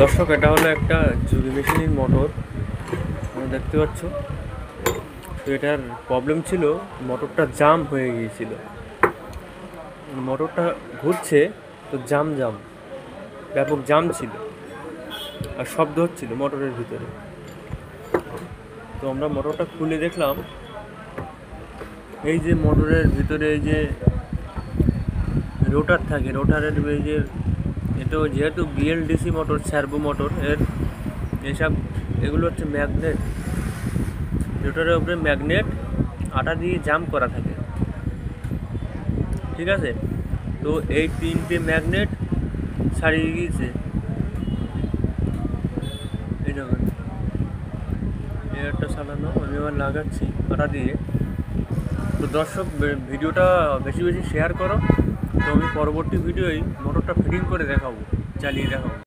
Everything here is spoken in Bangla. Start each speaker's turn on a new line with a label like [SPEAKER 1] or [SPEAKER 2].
[SPEAKER 1] দর্শক, এটা হলো একটা জুড়ি মেশিনের মোটর। তোমরা দেখতে পাচ্ছ। তো এটার প্রবলেম ছিল, মোটরটা জাম হয়ে গিয়েছিল। মোটরটা ঘুরছে, তো জাম ব্যাপক জাম ছিল, আর শব্দ হচ্ছিল মোটরের ভিতরে। তো আমরা মোটরটা খুলে দেখলাম, এই যে মোটরের ভিতরে এই যে রোটার থাকে, রোটারের এই যে এটা যেহেতু বিএলডিসি মোটর, সার্ভো মোটর, এগুলো হচ্ছে ম্যাগনেট। রোটারের উপরে ম্যাগনেট আটা দিয়ে জাম করা থাকে, ঠিক আছে। তো এই 3টে ম্যাগনেট ছাড়িয়ে গিয়েছে। এই দেখুন, একটা সারানো আমি আবার লাগাচ্ছি আটা দিয়ে। তো দর্শক, ভিডিওটা বেশি বেশি শেয়ার করো। তো আমি পরবর্তী ভিডিওয় মোটরটা ফিটিং করে দেখাবো, চালিয়ে দেখাবো।